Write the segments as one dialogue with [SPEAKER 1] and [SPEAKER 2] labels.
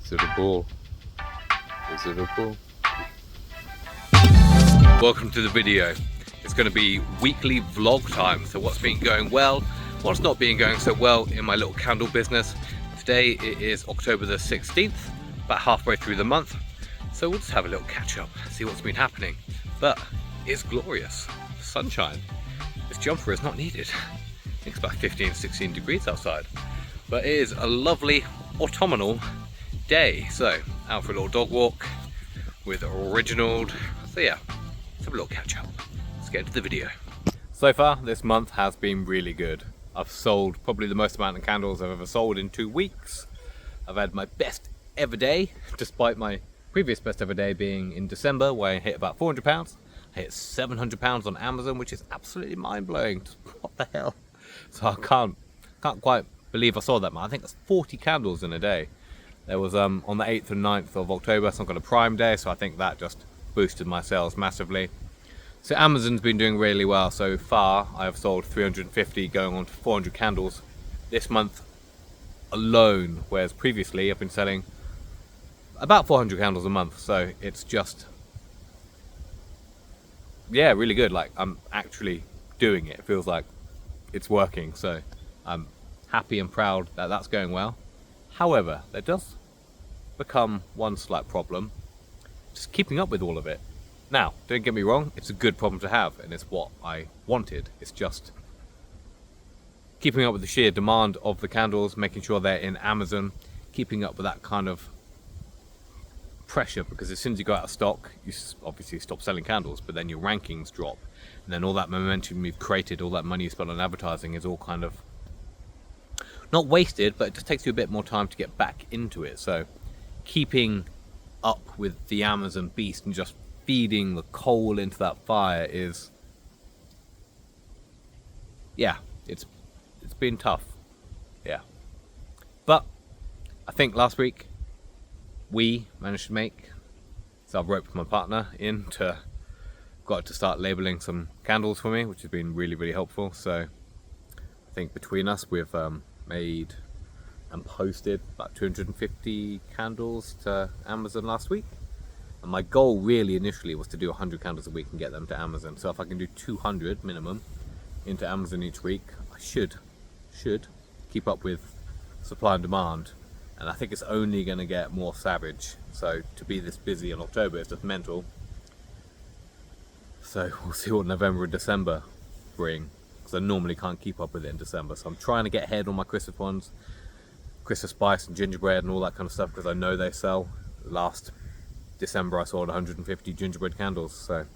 [SPEAKER 1] Is it a ball? Is it a ball? Welcome to the video. It's going to be weekly vlog time. So what's been going well, what's not been going so well in my little candle business. Today it is October the 16th, about halfway through the month. So we'll just have a little catch up, see what's been happening. But it's glorious. Sunshine. This jumper is not needed. I think it's about 15, 16 degrees outside. But it is a lovely autumnal day. So out for a little dog walk with Originald. So yeah, let's have a little catch up. Let's get into the video. So far this month has been really good. I've sold probably the most amount of candles I've ever sold in 2 weeks. I've had my best ever day, despite my previous best ever day being in December, where I hit about £400. I hit £700 on Amazon, which is absolutely mind-blowing. What the hell? So I can't quite believe I saw that much. I think that's 40 candles in a day. There was on the 8th and 9th of October, some kind of Prime Day, so I think that just boosted my sales massively. So Amazon's been doing really well so far. I have sold 350 going on to 400 candles this month alone, whereas previously I've been selling about 400 candles a month. So it's just, yeah, really good. Like, I'm actually doing it. It feels like it's working. So I'm happy and proud that that's going well. However, there does become one slight problem, just keeping up with all of it. Now, don't get me wrong, it's a good problem to have, and it's what I wanted. It's just keeping up with the sheer demand of the candles, making sure they're in Amazon, keeping up with that kind of pressure, because as soon as you go out of stock, you obviously stop selling candles, but then your rankings drop, and then all that momentum you've created, all that money you spent on advertising is all kind of not wasted, but it just takes you a bit more time to get back into it. So keeping up with the Amazon beast and just feeding the coal into that fire is, yeah, it's been tough, yeah. But I think last week we managed to make, so I've roped my partner in to, got to start labeling some candles for me, which has been really, really helpful. So I think between us we've made and posted about 250 candles to Amazon last week. And my goal really initially was to do 100 candles a week and get them to Amazon. So if I can do 200 minimum into Amazon each week, I should keep up with supply and demand. And I think it's only going to get more savage. So to be this busy in October is just mental. So we'll see what November and December bring, because I normally can't keep up with it in December. So I'm trying to get ahead on my Christmas ones, Christmas spice and gingerbread and all that kind of stuff, because I know they sell. Last December I sold 150 gingerbread candles, so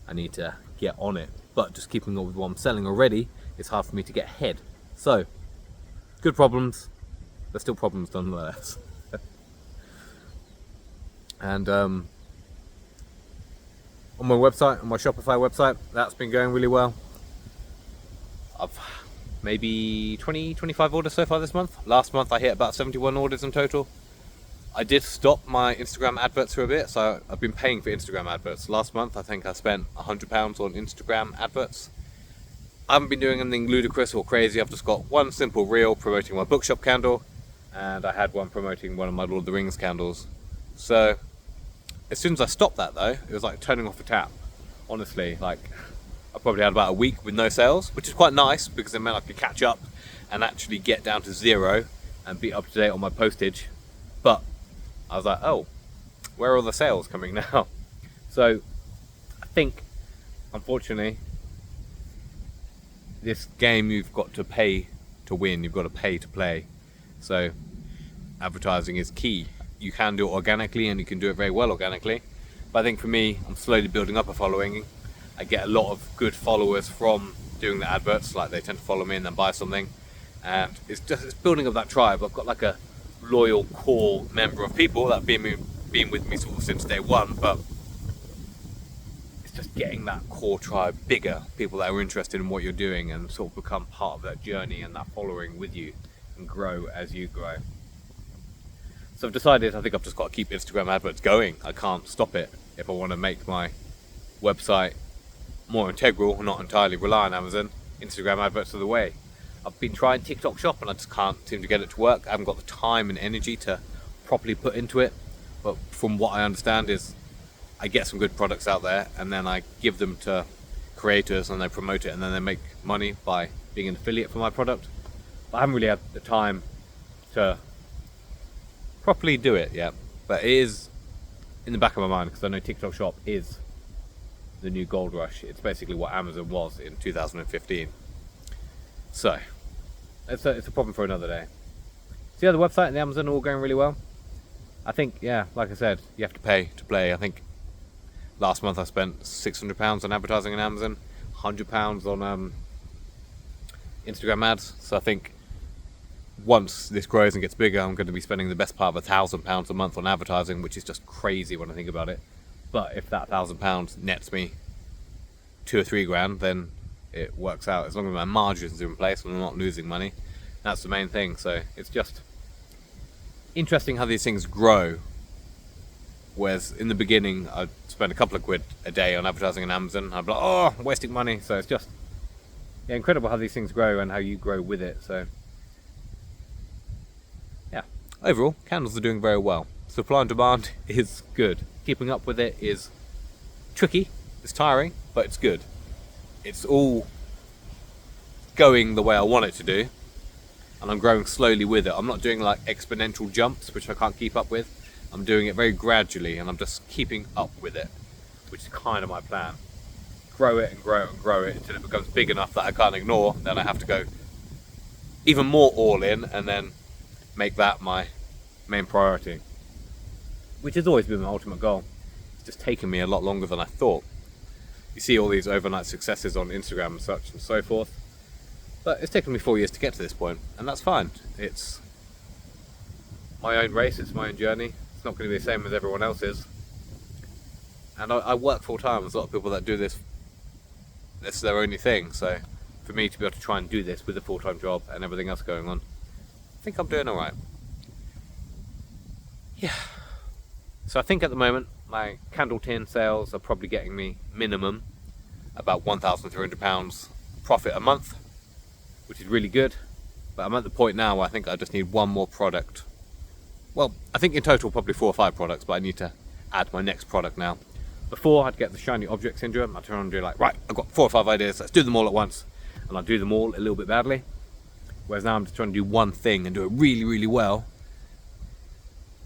[SPEAKER 1] I need to get on it. But just keeping up with what I'm selling already, it's hard for me to get ahead. So, good problems, but still problems nonetheless. And on my website, on my Shopify website, that's been going really well. I've maybe 20-25 orders so far this month. Last month I hit about 71 orders in total. I did stop my Instagram adverts for a bit, so I've been paying for Instagram adverts. Last month I think I spent £100 on Instagram adverts. I haven't been doing anything ludicrous or crazy. I've just got one simple reel promoting my bookshop candle, and I had one promoting one of my Lord of the Rings candles. So as soon as I stopped that though, it was like turning off a tap. Honestly, like I probably had about a week with no sales, which is quite nice because it meant I could catch up and actually get down to zero and be up to date on my postage. But I was like, oh, where are all the sales coming now? So I think, unfortunately, this game you've got to pay to win, you've got to pay to play. So advertising is key. You can do it organically and you can do it very well organically. But I think for me, I'm slowly building up a following. I get a lot of good followers from doing the adverts, like they tend to follow me and then buy something. And it's building up that tribe. I've got like a loyal core member of people that have been with me sort of since day one, but it's just getting that core tribe bigger, people that are interested in what you're doing and sort of become part of that journey and that following with you and grow as you grow. So I've decided I think I've just got to keep Instagram adverts going. I can't stop it if I want to make my website more integral, not entirely rely on Amazon. Instagram adverts are the way. I've been trying TikTok Shop and I just can't seem to get it to work. I haven't got the time and energy to properly put into it, but from what I understand is I get some good products out there and then I give them to creators and they promote it and then they make money by being an affiliate for my product. But I haven't really had the time to properly do it yet, but it is in the back of my mind because I know TikTok Shop is the new gold rush. It's basically what Amazon was in 2015. So it's a problem for another day. So yeah, the website and the Amazon are all going really well. I think, yeah, like I said, you have to pay to play. I think last month I spent £600 on advertising on Amazon, £100 on Instagram ads. So I think once this grows and gets bigger, I'm going to be spending the best part of £1,000 a month on advertising, which is just crazy when I think about it. But if that £1,000 nets me £2 or £3 grand, then it works out. As long as my margins are in place and I'm not losing money, that's the main thing. So it's just interesting how these things grow. Whereas in the beginning, I'd spend a couple of quid a day on advertising on Amazon. I'd be like, oh, I'm wasting money. So it's just incredible how these things grow and how you grow with it. So yeah, overall, candles are doing very well. Supply and demand is good. Keeping up with it is tricky, it's tiring, but it's good. It's all going the way I want it to do, and I'm growing slowly with it. I'm not doing like exponential jumps, which I can't keep up with. I'm doing it very gradually, and I'm just keeping up with it, which is kind of my plan. Grow it and grow it and grow it until it becomes big enough that I can't ignore. Then I have to go even more all in, and then make that my main priority, which has always been my ultimate goal. It's just taken me a lot longer than I thought. You see all these overnight successes on Instagram and such and so forth, but it's taken me 4 years to get to this point, and that's fine. It's my own race, it's my own journey. It's not going to be the same as everyone else's. And I work full time. There's a lot of people that do this. This is their only thing. So for me to be able to try and do this with a full-time job and everything else going on, I think I'm doing all right. Yeah. So I think at the moment my candle tin sales are probably getting me minimum about £1,300 profit a month, which is really good. But I'm at the point now where I think I just need one more product. Well, I think in total probably 4 or 5 products, but I need to add my next product now. Before, I'd get the shiny object syndrome. I'd turn around and do like, right, I've got 4 or 5 ideas, let's do them all at once. And I'd do them all a little bit badly. Whereas now I'm just trying to do one thing and do it really, really well,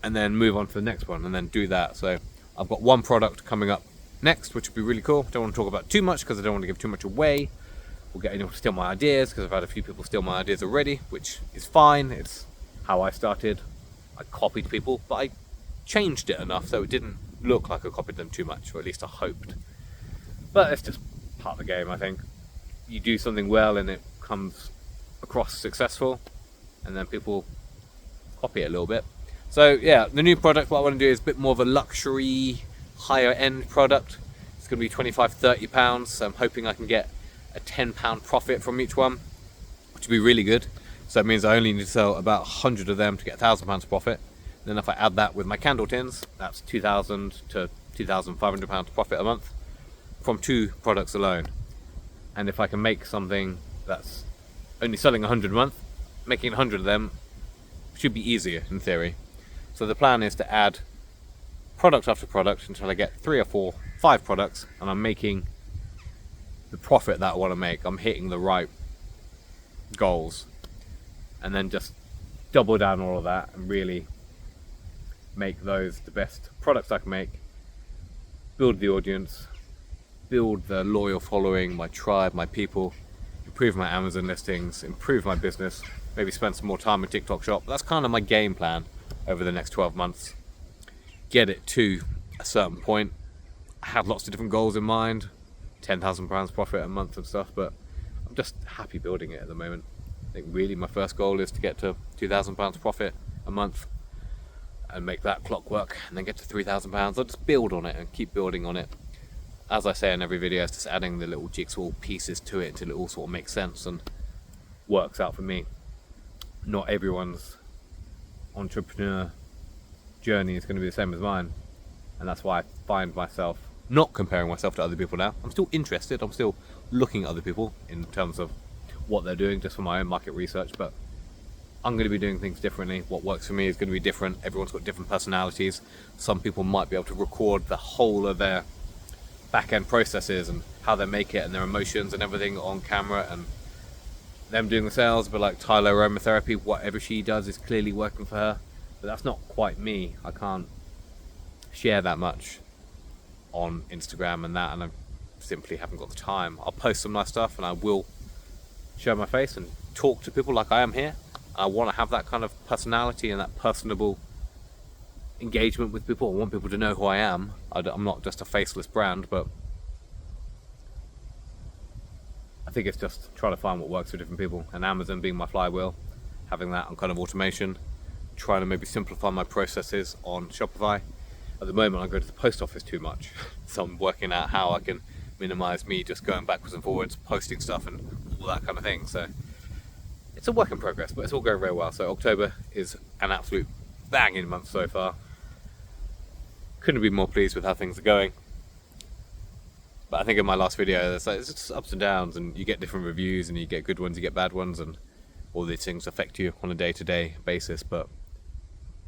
[SPEAKER 1] and then move on to the next one and then do that. So I've got one product coming up next, which would be really cool. Don't want to talk about too much because I don't want to give too much away. We'll get anyone to steal my ideas, because I've had a few people steal my ideas already, which is fine. It's how I started. I copied people, but I changed it enough so it didn't look like I copied them too much, or at least I hoped. But it's just part of the game, I think. You do something well and it comes across successful, and then people copy it a little bit. So yeah, the new product, what I want to do is a bit more of a luxury, higher end product. It's going to be £25-30, so I'm hoping I can get a £10 profit from each one, which would be really good. So that means I only need to sell about 100 of them to get £1,000 profit. And then if I add that with my candle tins, that's £2,000 to £2,500 profit a month from 2 products alone. And if I can make something that's only selling 100 a month, making 100 of them should be easier in theory. So the plan is to add product after product until I get 3 or 4, 5 products, and I'm making the profit that I want to make. I'm hitting the right goals, and then just double down all of that and really make those the best products I can make, build the audience, build the loyal following, my tribe, my people, improve my Amazon listings, improve my business, maybe spend some more time in TikTok Shop. That's kind of my game plan over the next 12 months. Get it to a certain point. I have lots of different goals in mind, £10,000 profit a month and stuff, but I'm just happy building it at the moment. I think really my first goal is to get to £2,000 profit a month and make that clockwork, and then get to £3,000. I'll just build on it and keep building on it. As I say in every video, it's just adding the little jigsaw pieces to it until it all sort of makes sense and works out for me. Not everyone's entrepreneur journey is going to be the same as mine, and that's why I find myself not comparing myself to other people now. I'm still interested, I'm still looking at other people in terms of what they're doing just for my own market research, but I'm going to be doing things differently. What works for me is going to be different. Everyone's got different personalities. Some people might be able to record the whole of their back-end processes and how they make it and their emotions and everything on camera, and them doing the sales. But like Tyler aromatherapy, whatever she does is clearly working for her, but that's not quite me. I can't share that much on Instagram and that, and I simply haven't got the time. I'll post some nice stuff and I will show my face and talk to people like I am here. I want to have that kind of personality and that personable engagement with people. I want people to know who I am. I'm not just a faceless brand, but I think it's just trying to find what works for different people. And Amazon being my flywheel, having that on kind of automation, trying to maybe simplify my processes on Shopify. At the moment, I go to the post office too much, so I'm working out how I can minimize me just going backwards and forwards, posting stuff and all that kind of thing. So it's a work in progress, but it's all going very well. So October is an absolute banging month so far. Couldn't be more pleased with how things are going. But I think in my last video, it's just ups and downs, and you get different reviews, and you get good ones, you get bad ones, and all these things affect you on a day-to-day basis. But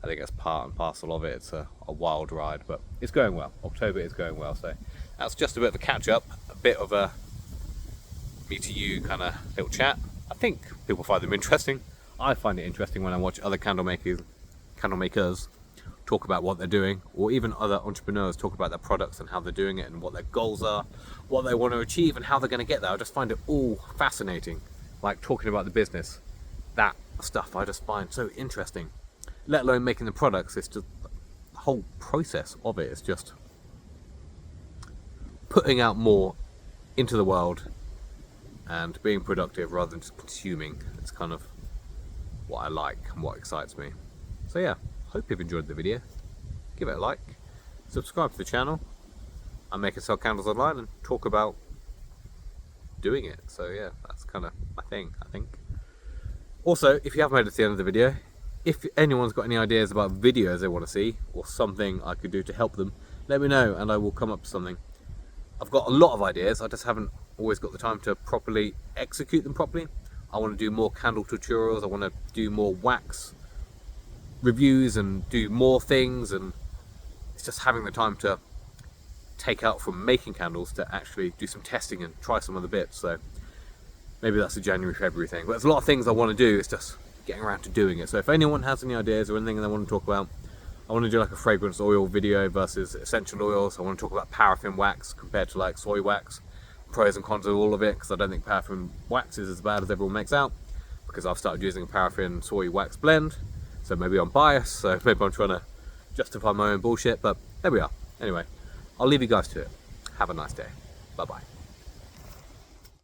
[SPEAKER 1] I think that's part and parcel of it. It's a wild ride, but it's going well. October is going well. So that's just a bit of a catch-up, a bit of a me to you kind of little chat. I think people find them interesting. I find it interesting when I watch other candle makers talk about what they're doing, or even other entrepreneurs talk about their products and how they're doing it and what their goals are, what they want to achieve and how they're going to get there. I just find it all fascinating. Like talking about the business, that stuff I just find so interesting. Let alone making the products. It's just the whole process of it is just putting out more into the world and being productive rather than just consuming. It's kind of what I like and what excites me. So yeah, hope you've enjoyed the video. Give it a like, subscribe to the channel. I make and sell candles online and talk about doing it. So yeah, that's kind of my thing, I think. Also, if you have made it to the end of the video, if anyone's got any ideas about videos they want to see or something I could do to help them, let me know and I will come up with something. I've got a lot of ideas, I just haven't always got the time to properly execute them properly. I want to do more candle tutorials, I want to do more wax reviews and do more things, and it's just having the time to take out from making candles to actually do some testing and try some other bits. So maybe that's a January, February thing, but there's a lot of things I want to do. It's just getting around to doing it. So if anyone has any ideas or anything they want to talk about, I want to do like a fragrance oil video versus essential oils. I want to talk about paraffin wax compared to like soy wax, pros and cons of all of it, because I don't think paraffin wax is as bad as everyone makes out, because I've started using a paraffin soy wax blend. So maybe I'm biased, so maybe I'm trying to justify my own bullshit, but there we are. Anyway, I'll leave you guys to it. Have a nice day. Bye bye.